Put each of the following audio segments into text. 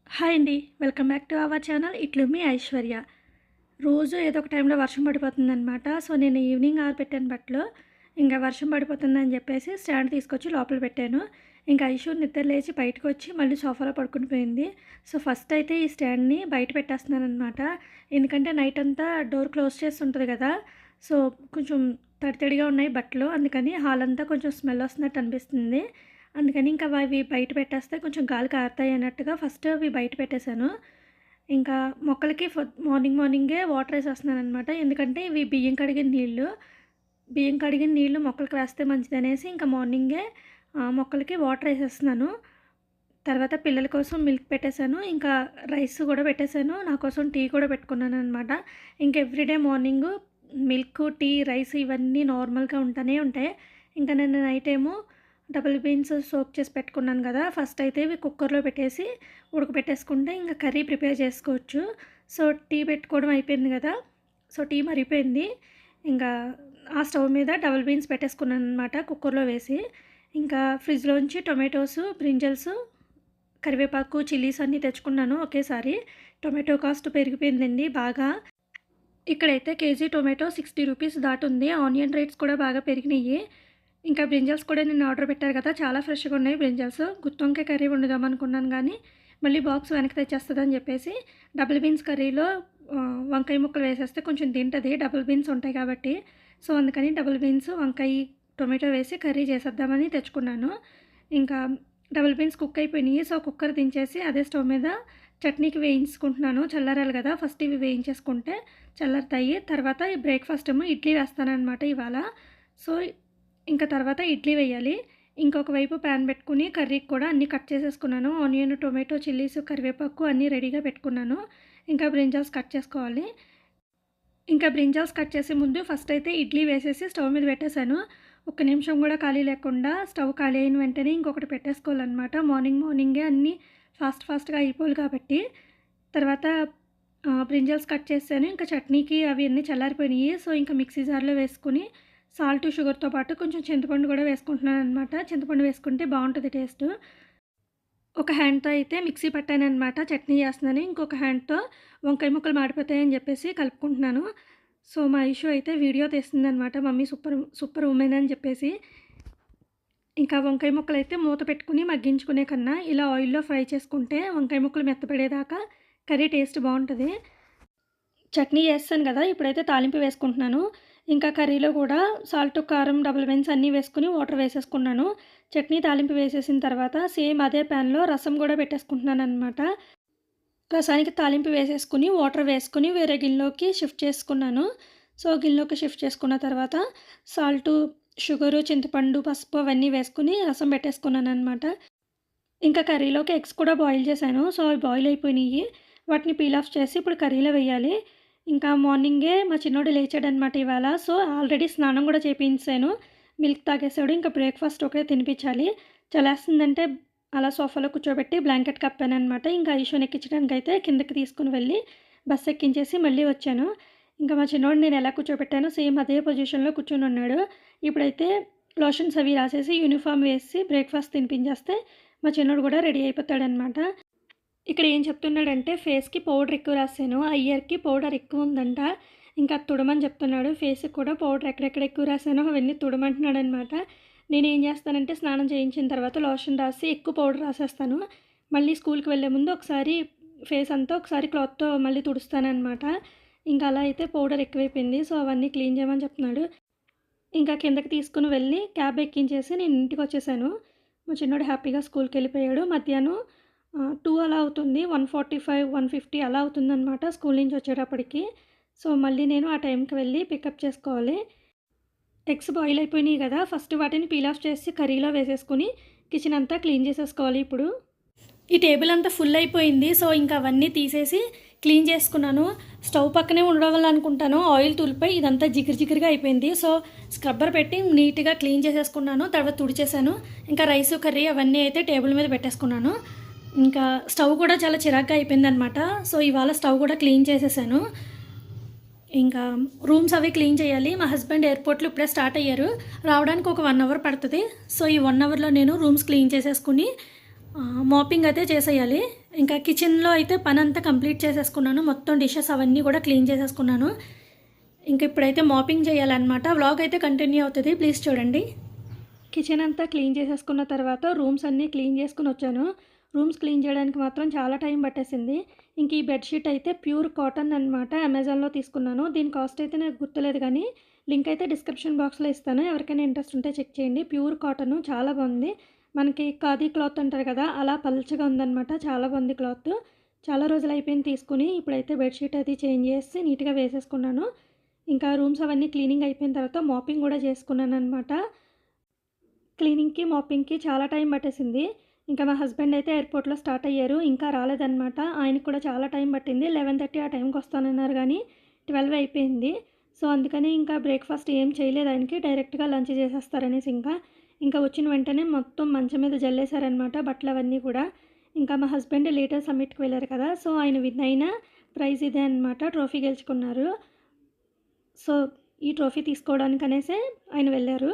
Hi అండి. Welcome back to our channel. ఇట్లు మీ ఐశ్వర్య. రోజు ఏదో ఒక టైంలో వర్షం పడిపోతుందనమాట. సో, నేను ఈవినింగ్ ఆరబెట్టాను బట్టలు. ఇంకా వర్షం పడిపోతుందని చెప్పేసి స్టాండ్ తీసుకొచ్చి లోపల పెట్టాను. ఇంకా ఐషు నిద్ర లేచి బయటకొచ్చి మళ్ళీ సోఫాలో పడుకుని పోయింది. సో, ఫస్ట్ అయితే ఈ స్టాండ్‌ని బయట పెట్టేస్తున్నాననమాట. ఎందుకంటే నైట్ అంతా డోర్ క్లోజ్ చేసి ఉంటది కదా! సో, కొంచెం తడిగా ఉన్నాయి బట్టలు. అందుకని హాల్ అంతా కొంచెం స్మెల్ వస్తున్నట్టు అనిపిస్తుంది. అందుకని ఇంకా అవి బయట పెట్టేస్తే కొంచెం గాలికి ఆరుతాయి అన్నట్టుగా ఫస్ట్ అవి బయట పెట్టేశాను. ఇంకా మొక్కలకి మార్నింగే వాటర్ ఏసేస్తున్నాననమాట. ఎందుకంటే ఇవి బియ్యం కడిగిన నీళ్ళు మొక్కలకి వేస్తే మంచిదనేసి ఇంకా మార్నింగే మొక్కలకి వాటర్ ఏసేస్తున్నాను. తర్వాత పిల్లల కోసం మిల్క్ పెట్టేశాను. ఇంకా రైస్ కూడా పెట్టేశాను. నా కోసం టీ కూడా పెట్టుకున్నాననమాట. ఇంక everyday morning milk, tea, rice ఇవన్నీ నార్మల్‌గా ఉంటూనే ఉంటాయి. ఇంకా నేను నైట్ ఏమో డబుల్ బీన్స్ సోక్ చేసి పెట్టుకున్నాను కదా! ఫస్ట్ అయితే ఇవి కుక్కర్‌లో పెట్టేసి ఉడకబెట్టేసుకుంటే ఇంకా కర్రీ ప్రిపేర్ చేసుకోవచ్చు. సో, టీ పెట్టుకోవడం అయిపోయింది కదా! సో, టీ మరిగిపోయింది. ఇంకా ఆ స్టవ్ మీద డబుల్ బీన్స్ పెట్టేసుకున్నాననమాట కుక్కర్‌లో వేసి. ఇంకా ఫ్రిడ్జ్‌లోంచి టొమాటోస్, బ్రింజల్స్, కరివేపాకు, చిల్లీస్ అన్నీ తెచ్చుకున్నాను ఒకేసారి. టొమాటో కాస్ట్ పెరిగిపోయిందండి బాగా. ఇక్కడైతే కేజీ టొమాటో 60 రూపీస్ దాటుంది. ఆనియన్ రేట్స్ కూడా బాగా పెరిగినియి. ఇంకా బ్రింజల్స్ కూడా నిన్న ఆర్డర్ పెట్టారు కదా! చాలా ఫ్రెష్‌గా ఉన్నాయి బ్రింజల్స్. గుత్తొంకాయ కర్రీ వండుదాం అనుకున్నాను గానీ, మళ్ళీ బాక్స్ వెనక్కి తెచ్చేస్తదని చెప్పేసి డబుల్ బీన్స్ కర్రీలో వంకాయ ముక్కలు వేసేస్తే కొంచెం తింటది. డబుల్ బీన్స్ ఉంటాయి కాబట్టి. సో, అందుకని డబుల్ బీన్స్, వంకాయ, టొమాటో వేసి కర్రీ చేసేద్దామని తెచ్చుకున్నాను. ఇంకా డబుల్ బీన్స్ కుక్ అయిపోయినాయి. సో, కుక్కర్ దించేసి అదే స్టవ్ మీద చట్నీకి వేయించుకుంటున్నాను. చల్లారాలి కదా! ఫస్ట్ ఇవి వేయించేసుకుంటే చల్లారుతాయి. తర్వాత ఈ బ్రేక్‌ఫాస్ట్ ఏమో ఇడ్లీ వేస్తాననమాట ఇవాళ. సో, ఇంకా తర్వాత ఇడ్లీ వేయాలి. ఇంకొక వైపు ప్యాన్ పెట్టుకుని కర్రీకి కూడా అన్నీ కట్ చేసేసుకున్నాను. ఆనియన్, టొమాటో, చిల్లీస్, కరివేపాకు అన్నీ రెడీగా పెట్టుకున్నాను. ఇంకా బ్రింజాల్స్ కట్ చేసుకోవాలి. ఇంకా బ్రింజాల్స్ కట్ చేసే ముందు ఫస్ట్ అయితే ఇడ్లీ వేసేసి స్టవ్ మీద పెట్టేశాను. ఒక్క నిమిషం కూడా ఖాళీ లేకుండా స్టవ్ ఖాళీ అయిన వెంటనే ఇంకొకటి పెట్టేసుకోవాలన్నమాట. మార్నింగే అన్నీ ఫాస్ట్‌గా అయిపోవాలి కాబట్టి. తర్వాత బ్రింజాల్స్ కట్ చేశాను. ఇంకా చట్నీకి అవి అన్నీ చల్లారిపోయినాయి. సో, ఇంకా మిక్సీ జార్‌లో వేసుకొని సాల్ట్, షుగర్‌తో పాటు కొంచెం చింతపండు కూడా వేసుకుంటున్నాననమాట. చింతపండు వేసుకుంటే బావుంటది టేస్టు. ఒక హ్యాండ్‌తో అయితే మిక్సీ పట్టాననమాట చట్నీ చేస్తున్నాను. ఇంకొక హ్యాండ్‌తో వంకాయ ముక్కలు మాడిపోతాయని చెప్పేసి కలుపుకుంటున్నాను. సో, మా ఇష్యూ అయితే వీడియో తీస్తుందనమాట. మమ్మీ సూపర్ వుమెన్ అని చెప్పేసి. ఇంకా వంకాయ ముక్కలైతే మూత పెట్టుకుని మగ్గించుకునే కన్నా ఇలా ఆయిల్‌లో ఫ్రై చేసుకుంటే వంకాయ ముక్కలు మెత్తపడేదాకా కర్రీ టేస్ట్ బావుంటది. చట్నీ చేస్తాను కదా! ఇప్పుడైతే తాలింపు వేసుకుంటున్నాను. ఇంకా కర్రీలో కూడా సాల్ట్, కారం, డబుల్ బీన్స్ అన్నీ వేసుకొని వాటర్ వేసేసుకున్నాను. చట్నీ తాలింపు వేసేసిన తర్వాత సేమ్ అదే ప్యాన్‌లో రసం కూడా పెట్టేసుకుంటున్నాననమాట. రసానికి తాలింపు వేసేసుకుని వాటర్ వేసుకొని వేరే గిన్నెలోకి షిఫ్ట్ చేసుకున్నాను. సో, గిన్నెలోకి షిఫ్ట్ చేసుకున్న తర్వాత సాల్టు, షుగరు, చింతపండు, పసుపు అవన్నీ వేసుకొని రసం పెట్టేసుకున్నాననమాట. ఇంకా కర్రీలోకి ఎగ్స్ కూడా బాయిల్ చేశాను. సో, అవి బాయిల్ అయిపోయినాయి. వాటిని పీల్ ఆఫ్ చేసి ఇప్పుడు కర్రీలో వేయాలి. ఇంకా మార్నింగే మా చిన్నోడు లేచాడనమాట ఇవాళ. సో, ఆల్రెడీ స్నానం కూడా చేపించేశాను. మిల్క్ తాగేసాడు. ఇంకా బ్రేక్‌ఫాస్ట్ ఒకటే తినిపించాలి. చలేస్తుందంటే అలా సోఫాలో కూర్చోబెట్టి బ్లాంకెట్ కప్పాననమాట. ఇంకా ఐషుని ఎక్కించడానికైతే కిందకి తీసుకొని వెళ్ళి బస్ ఎక్కించేసి మళ్ళీ వచ్చాను. ఇంకా మా చిన్నోడిని నేను ఎలా కూర్చోబెట్టానో సేమ్ అదే పొజిషన్‌లో కూర్చొని ఉన్నాడు. ఇప్పుడైతే లోషన్స్ అవి రాసేసి యూనిఫామ్ వేసి బ్రేక్‌ఫాస్ట్ తినిపించేస్తే మా చిన్నోడు కూడా రెడీ అయిపోతాడనమాట. ఇక్కడ ఏం చెప్తున్నాడంటే ఫేస్‌కి పౌడర్ ఎక్కువ రాసాను. ఇయర్‌కి పౌడర్ ఎక్కువ ఉందంట. ఇంకా తుడమని చెప్తున్నాడు. ఫేస్‌కి కూడా పౌడర్ ఎక్కడెక్కడ ఎక్కువ రాసానో అవన్నీ తుడమంటున్నాడనమాట. నేనేం చేస్తానంటే స్నానం చేయించిన తర్వాత లోషన్ రాసి ఎక్కువ పౌడర్ రాసేస్తాను. మళ్ళీ స్కూల్‌కి వెళ్ళే ముందు ఒకసారి ఫేస్ అంతా ఒకసారి క్లాత్‌తో మళ్ళీ తుడుస్తాననమాట. ఇంకా అలా అయితే పౌడర్ ఎక్కువైపోయింది. సో, అవన్నీ క్లీన్ చేయమని చెప్తున్నాడు. ఇంకా కిందకి తీసుకొని వెళ్ళి క్యాబ్ ఎక్కించేసి నేను ఇంటికొచ్చేసాను. మా చిన్నోడు హ్యాపీగా స్కూల్‌కెళ్ళిపోయాడు. మధ్యాహ్నం 2 అలా అవుతుంది. 1:45, 1:50 అలా అవుతుందనమాట స్కూల్ నుంచి వచ్చేటప్పటికి. సో, మళ్ళీ నేను ఆ టైంకి వెళ్ళి పికప్ చేసుకోవాలి. ఎగ్స్ బాయిల్ అయిపోయినాయి కదా! ఫస్ట్ వాటిని పీల్ ఆఫ్ చేసి కర్రీలో వేసేసుకొని కిచెన్ అంతా క్లీన్ చేసేసుకోవాలి ఇప్పుడు. ఈ టేబుల్ అంతా ఫుల్ అయిపోయింది. సో, ఇంకా అవన్నీ తీసేసి క్లీన్ చేసుకున్నాను. స్టవ్ పక్కనే ఉండవాలనుకుంటాను. ఆయిల్ తులిపోయి ఇదంతా జిగిరిగా అయిపోయింది. సో, స్క్రబ్బర్ పెట్టి నీట్‌గా క్లీన్ చేసేసుకున్నాను. తర్వాత తుడిచేసాను. ఇంకా రైసు, కర్రీ అవన్నీ అయితే టేబుల్ మీద పెట్టేసుకున్నాను. ఇంకా స్టవ్ కూడా చాలా చిరాగ్గా అయిపోయిందనమాట. సో, ఇవాళ స్టవ్ కూడా క్లీన్ చేసేసాను. ఇంకా రూమ్స్ అవి క్లీన్ చేయాలి. మా హస్బెండ్ ఎయిర్పోర్ట్‌లో ఇప్పుడే స్టార్ట్ అయ్యారు. రావడానికి ఒక 1 అవర్ పడుతుంది. సో, ఈ 1 అవర్‌లో నేను రూమ్స్ క్లీన్ చేసేసుకుని మాపింగ్ అయితే చేసేయాలి. ఇంకా కిచెన్లో అయితే పని అంతా కంప్లీట్ చేసేసుకున్నాను. మొత్తం డిషెస్ అవన్నీ కూడా క్లీన్ చేసేసుకున్నాను. ఇంక ఇప్పుడైతే మాపింగ్ చేయాలన్నమాట. వ్లాగ్ అయితే కంటిన్యూ అవుతుంది, ప్లీజ్ చూడండి. కిచెన్ అంతా క్లీన్ చేసేసుకున్న తర్వాత రూమ్స్ అన్నీ క్లీన్ చేసుకుని వచ్చాను. రూమ్స్ క్లీన్ చేయడానికి మాత్రం చాలా టైం పట్టేసింది. ఇంక ఈ బెడ్షీట్ అయితే ప్యూర్ కాటన్ అనమాట, అమెజాన్లో తీసుకున్నాను. దీని కాస్ట్ అయితే నాకు గుర్తులేదు, కానీ లింక్ అయితే డిస్క్రిప్షన్ బాక్స్లో ఇస్తాను. ఎవరికైనా ఇంట్రెస్ట్ ఉంటే చెక్ చేయండి. ప్యూర్ కాటన్ చాలా బాగుంది. మనకి ఖాదీ క్లాత్ అంటారు కదా, అలా పల్చగా ఉందన్నమాట. చాలా బాగుంది క్లాత్. చాలా రోజులు అయిపోయింది తీసుకుని. ఇప్పుడైతే బెడ్షీట్ అది చేంజ్ చేసి నీట్గా వేసేసుకున్నాను. ఇంకా రూమ్స్ అవన్నీ క్లీనింగ్ అయిపోయిన తర్వాత మాపింగ్ కూడా చేసుకున్నాను అనమాట. క్లీనింగ్కి మాపింగ్కి చాలా టైం పట్టేసింది. ఇంకా మా హస్బెండ్ అయితే ఎయిర్పోర్ట్లో స్టార్ట్ అయ్యారు, ఇంకా రాలేదన్నమాట. ఆయనకు కూడా చాలా టైం పట్టింది. 11:30 ఆ టైంకి వస్తానన్నారు, కానీ 12 అయిపోయింది. సో అందుకని ఇంకా బ్రేక్ఫాస్ట్ ఏం చేయలేదు ఆయనకి, డైరెక్ట్గా లంచ్ చేసేస్తారనేసి ఇంకా వచ్చిన వెంటనే మొత్తం మంచం మీద జల్లేశారనమాట బట్టలు అవన్నీ కూడా. ఇంకా మా హస్బెండ్ లీటర్ సమ్మిట్కి వెళ్ళారు కదా, సో ఆయన విన్ అయిన ప్రైజ్ ఇదే అనమాట, ట్రోఫీ గెలుచుకున్నారు. సో ఈ ట్రోఫీ తీసుకోవడానికి అనేసే ఆయన వెళ్ళారు.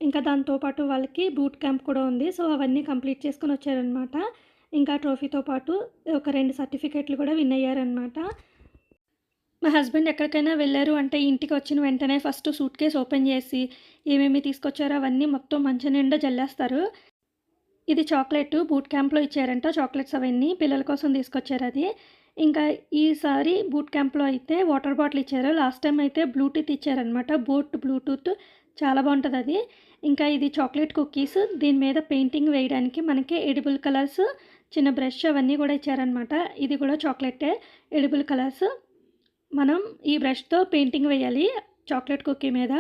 ఇంకా దాంతోపాటు వాళ్ళకి బూట్ క్యాంప్ కూడా ఉంది. సో అవన్నీ కంప్లీట్ చేసుకొని వచ్చారనమాట. ఇంకా ట్రోఫీతో పాటు ఒక 2 సర్టిఫికెట్లు కూడా విన్ అయ్యారనమాట. మా హస్బెండ్ ఎక్కడికైనా వెళ్ళారు అంటే ఇంటికి వచ్చిన వెంటనే ఫస్ట్ సూట్ కేస్ ఓపెన్ చేసి ఏమేమి తీసుకొచ్చారో అవన్నీ మొత్తం మంచం నిండా జల్లేస్తారు. ఇది చాక్లెట్ బూట్ క్యాంప్లో ఇచ్చారంట, చాక్లెట్స్ అవన్నీ పిల్లల కోసం తీసుకొచ్చారు అది. ఇంకా ఈసారి బూట్ క్యాంప్లో అయితే వాటర్ బాటిల్ ఇచ్చారు. లాస్ట్ టైం అయితే బ్లూటూత్ ఇచ్చారనమాట, బోట్ బ్లూటూత్ చాలా బాగుంటుంది అది. ఇంకా ఇది చాక్లెట్ కుకీస్, దీని మీద పెయింటింగ్ వేయడానికి మనకి ఎడిబుల్ కలర్స్, చిన్న బ్రష్ అవన్నీ కూడా ఇచ్చారనమాట. ఇది కూడా చాక్లెటే, ఎడిబుల్ కలర్స్. మనం ఈ బ్రష్తో పెయింటింగ్ వేయాలి చాక్లెట్ కుకీ మీద.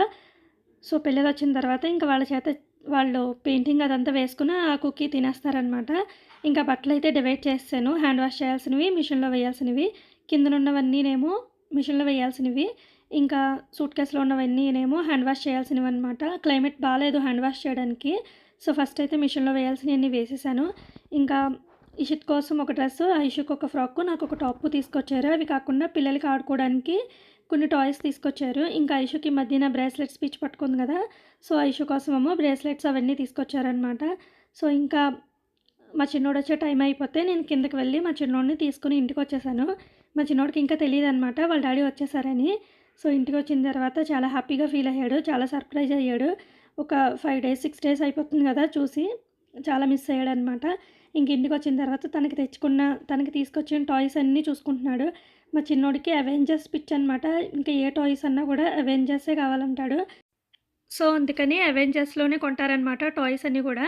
సో పిల్లలు వచ్చిన తర్వాత ఇంకా వాళ్ళ చేత వాళ్ళు పెయింటింగ్ అదంతా వేసుకుని ఆ కుకీ తినేస్తారనమాట. ఇంకా బట్టలు అయితే డివైడ్ చేస్తాను, హ్యాండ్ వాష్ చేయాల్సినవి, మిషన్లో వేయాల్సినవి. కిందనున్నవన్నీనేమో మిషన్లో వేయాల్సినవి, ఇంకా సూట్ కేసులో ఉన్నవన్నీనేమో హ్యాండ్ వాష్ చేయాల్సినవి అనమాట. క్లైమేట్ బాగాలేదు హ్యాండ్ వాష్ చేయడానికి, సో ఫస్ట్ అయితే మిషన్లో వేయాల్సినవన్నీ వేసేసాను. ఇంకా ఇషిత్ కోసం ఒక డ్రెస్సు, ఐషుకి ఒక ఫ్రాక్, నాకు ఒక టాప్ తీసుకొచ్చారు. అవి కాకుండా పిల్లలకి ఆడుకోవడానికి కొన్ని టాయ్స్ తీసుకొచ్చారు. ఇంకా ఐషుకి మధ్యన బ్రేస్లెట్స్ పిచ్చి పట్టుకుంది కదా, సో ఐషు కోసమేమో బ్రేస్లెట్స్ అవన్నీ తీసుకొచ్చారనమాట. సో ఇంకా మా చిన్నోడు వచ్చే టైం అయిపోతే నేను కిందకి వెళ్ళి మా చిన్నోడిని తీసుకుని ఇంటికి వచ్చేసాను. మా చిన్నోడికి ఇంకా తెలియదు అనమాట వాళ్ళ డాడీ వచ్చేసారని. సో ఇంటికి వచ్చిన తర్వాత చాలా హ్యాపీగా ఫీల్ అయ్యాడు, చాలా సర్ప్రైజ్ అయ్యాడు. ఒక 5 డేస్ 6 డేస్ అయిపోతుంది కదా చూసి, చాలా మిస్ అయ్యాడు అనమాట. ఇంక ఇంటికి వచ్చిన తర్వాత తనకి తీసుకొచ్చిన టాయ్స్ అన్నీ చూసుకుంటున్నాడు. మా చిన్నోడికి అవెంజర్స్ పిచ్ అనమాట, ఇంకా ఏ టాయ్స్ అన్నా కూడా అవెంజర్సే కావాలంటాడు. సో అందుకని అవెంజర్స్లోనే కొంటారనమాట టాయ్స్ అన్నీ కూడా.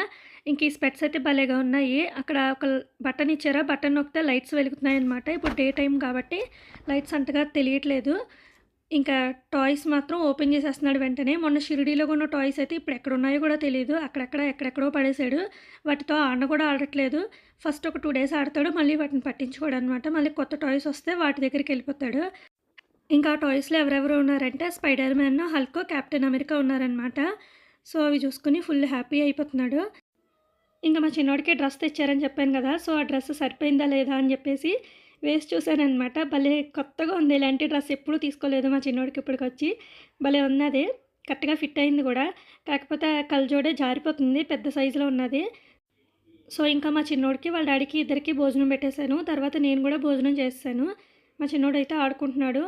ఇంక ఈ స్పెట్స్ అయితే భలేగా ఉన్నాయి. అక్కడ ఒక బటన్ ఇచ్చారా, బటన్ నొక్కితే లైట్స్ వెలుగుతున్నాయి అనమాట. ఇప్పుడు డే టైం కాబట్టి లైట్స్ అంతగా తెలియట్లేదు. ఇంకా టాయ్స్ మాత్రం ఓపెన్ చేసేస్తున్నాడు వెంటనే. మొన్న షిరిడీలో కొన్న టాయ్స్ అయితే ఇప్పుడు ఎక్కడున్నాయో కూడా తెలియదు, ఎక్కడెక్కడో పడేసాడు. వాటితో ఆడను కూడా ఆడట్లేదు. ఫస్ట్ ఒక 2 డేస్ ఆడతాడు, మళ్ళీ వాటిని పట్టించుకోడు అనమాట. మళ్ళీ కొత్త టాయ్స్ వస్తే వాటి దగ్గరికి వెళ్ళిపోతాడు. ఇంకా ఆ టాయ్స్లో ఎవరెవరు ఉన్నారంటే spider man, Hulk, captain America ఉన్నారనమాట. సో అవి చూసుకుని ఫుల్ హ్యాపీ అయిపోతున్నాడు. ఇంకా మా చిన్నోడికి డ్రెస్ తెచ్చారని చెప్పాను కదా, సో ఆ డ్రెస్ సరిపోయిందా లేదా అని చెప్పేసి వేసి చూశానమాట. భలే కొత్తగా ఉంది, ఇలాంటి డ్రెస్ ఎప్పుడూ తీసుకోలేదు మా చిన్నోడికి ఇప్పటికొచ్చి. భలే ఉన్నది, కరెక్ట్గా ఫిట్ అయింది కూడా. కాకపోతే కళ్ళజోడే జారిపోతుంది, పెద్ద సైజులో ఉన్నది. సో ఇంకా మా చిన్నోడికి వాళ్ళ డాడీకి ఇద్దరికి భోజనం పెట్టేశాను. తర్వాత నేను కూడా భోజనం చేస్తాను. మా చిన్నోడైతే ఆడుకుంటున్నాడు.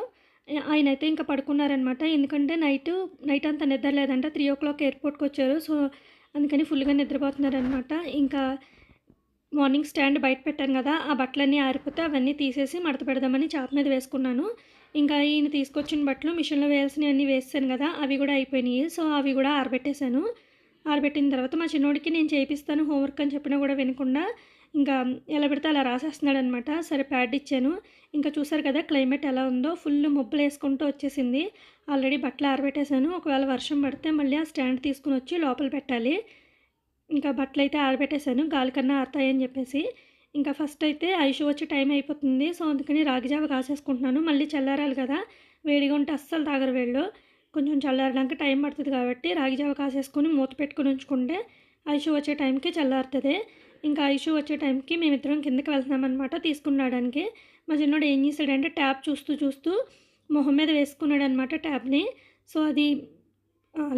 ఆయనైతే ఇంకా పడుకున్నారనమాట. ఎందుకంటే నైట్ అంతా నిద్ర లేదంట. 3 ఎయిర్పోర్ట్కి వచ్చారు. సో అందుకని ఫుల్గా నిద్రపోతున్నారనమాట. ఇంకా మార్నింగ్ స్టాండ్ బయట పెట్టాను కదా, ఆ బట్టలన్నీ ఆరిపోతే అవన్నీ తీసేసి మడత పెడదామని చాప మీద వేసుకున్నాను. ఇంకా ఈయన తీసుకొచ్చిన బట్టలు మిషన్లో వేయాల్సినవి అన్నీ వేసాను కదా, అవి కూడా అయిపోయినాయి. సో అవి కూడా ఆరబెట్టేశాను. ఆరబెట్టిన తర్వాత మా చిన్నోడికి నేను చేయిస్తాను హోంవర్క్ అని చెప్పినా కూడా వినకుండా ఇంకా ఎలా పెడితే అలా రాసేస్తున్నాడు అనమాట. సరే ప్యాడ్ ఇచ్చాను. ఇంకా చూసారు కదా క్లైమేట్ ఎలా ఉందో, ఫుల్ మబ్బులు వేసుకుంటూ వచ్చేసింది. ఆల్రెడీ బట్టలు ఆరబెట్టేశాను. ఒకవేళ వర్షం పడితే మళ్ళీ ఆ స్టాండ్ తీసుకుని వచ్చి లోపల పెట్టాలి. ఇంకా బట్టలు అయితే ఆరబెట్టేశాను, గాలి కన్నా ఆరుతాయని చెప్పేసి. ఇంకా ఫస్ట్ అయితే ఐషు వచ్చే టైం అయిపోతుంది. సో అందుకని రాగిజావ కాసేసుకుంటున్నాను. మళ్ళీ చల్లారాలి కదా, వేడిగా ఉంటే అస్సలు తాగరు వీళ్ళు. కొంచెం చల్లారడానికి టైం పడుతుంది కాబట్టి రాగిజావ కాసేసుకొని మూత పెట్టుకుని ఉంచుకుంటే ఐషు వచ్చే టైంకి చల్లారుతుంది. ఇంకా ఐషు వచ్చే టైంకి మేమిద్దరం కిందకి వెళ్తున్నామన్నమాట తీసుకున్నాడానికి. మా చిన్నోడు ఏం చేశాడంటే ట్యాప్ చూస్తూ మొహం మీద వేసుకున్నాడు అనమాట ట్యాప్ని. సో అది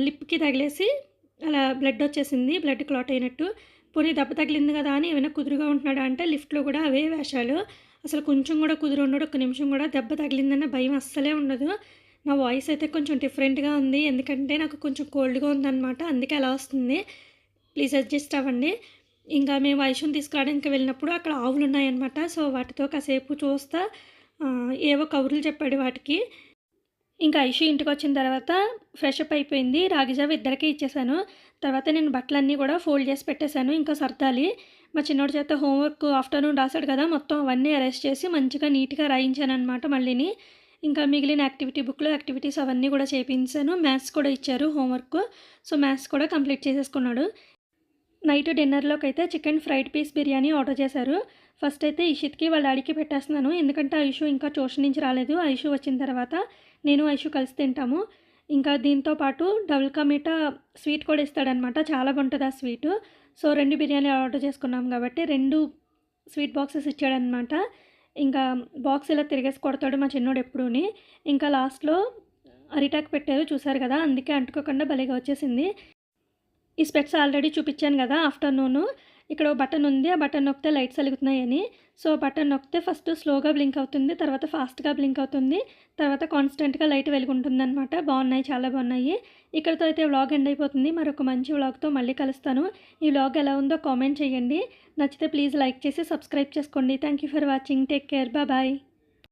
లిప్కి తగిలేసి అలా బ్లడ్ వచ్చేసింది, బ్లడ్ క్లాట్ అయినట్టు. పోనీ దెబ్బ తగిలింది కదా అని ఏమైనా కుదురుగా ఉంటున్నాడా అంటే లిఫ్ట్‌లో కూడా అవే వేషాలు. అసలు కొంచెం కూడా కుదురు ఉండడు. ఒక్క నిమిషం కూడా దెబ్బ తగిలిందన్న భయం అస్సలే ఉండదు. నా వాయిస్ అయితే కొంచెం డిఫరెంట్‌గా ఉంది. ఎందుకంటే నాకు కొంచెం కోల్డ్‌గా ఉందనమాట. అందుకే అలా వస్తుంది. ప్లీజ్ అడ్జస్ట్ అవ్వండి. ఇంకా మేము ఐషుని తీసుకురావడానికి వెళ్ళినప్పుడు అక్కడ ఆవులున్నాయన్నమాట. సో, వాటితో కాసేపు చూస్తా ఏవో కబుర్లు చెప్పాడు వాటికి. ఇంకా ఐషు ఇంటికొచ్చిన తర్వాత ఫ్రెషప్ అయిపోయింది. రాగి జావ ఇద్దరికీ ఇచ్చేసాను. తర్వాత నేను బట్టలన్నీ కూడా ఫోల్డ్ చేసి పెట్టేశాను. ఇంకా సర్దాలి. మా చిన్నోడి చేత హోంవర్క్ ఆఫ్టర్‌నూన్ రాసాడు కదా! మొత్తం అవన్నీ అరేంజ్ చేసి మంచిగా నీట్‌గా రాయించాననమాట మళ్ళీని. ఇంకా మిగిలిన యాక్టివిటీ బుక్‌లో యాక్టివిటీస్ అవన్నీ కూడా చేపించాను. మ్యాథ్స్ కూడా ఇచ్చారు హోంవర్క్. సో, మ్యాథ్స్ కూడా కంప్లీట్ చేసేసుకున్నాడు. నైట్ డిన్నర్‌లోకైతే chicken fried piece biryani order చేశారు. ఫస్ట్ అయితే ఇషిత్‌కి వాళ్ళ డాడీకి పెట్టేస్తున్నాను. ఎందుకంటే ఐషు ఇంకా ట్యూషన్ నుంచి రాలేదు. ఐషు వచ్చిన తర్వాత నేను, ఐషు కలిసి తింటాము. ఇంకా దీంతో పాటు డబుల్ కా మీఠా స్వీట్ కూడా ఇస్తాడనమాట. చాలా బాగుంటది ఆ స్వీటు. సో, 2 బిర్యానీ ఆర్డర్ చేసుకున్నాం కాబట్టి 2 స్వీట్ బాక్సెస్ ఇచ్చాడనమాట. ఇంకా బాక్స్ ఇలా తిరిగేసి కొడతాడు మా చిన్నోడు ఎప్పుడూని. ఇంకా లాస్ట్‌లో అరిటాకు పెట్టారు చూసారు కదా! అందుకే అంటుకోకుండా భలేగా వచ్చేసింది. ఈ స్పెక్స్ ఆల్రెడీ చూపిచ్చాను గదా! ఆఫ్టర్‌నూను. ఇక్కడ ఓ బటన్ ఉంది. ఆ బటన్ నొక్కితే లైట్స్ ఎలుగుతున్నాయని. సో, బటన్ నొక్కితే ఫస్ట్ స్లోగా బ్లింక్ అవుతుంది. తర్వాత ఫాస్ట్‌గా బ్లింక్ అవుతుంది. తర్వాత కాన్స్టెంట్‌గా లైట్ వెలుగుంటుందనమాట. బావున్నాయి. చాలా బావున్నాయి. ఇక్కడితో అయితే వ్లాగ్ ఎండ్ అయిపోతుంది. మరొక మంచి వ్లాగ్‌తో మళ్ళీ కలుస్తాను. ఈ వ్లాగ్ ఎలా ఉందో కామెంట్ చేయండి. నచ్చితే ప్లీజ్ లైక్ చేసి సబ్స్క్రైబ్ చేసుకోండి. Thank you for watching. Take care. Bye.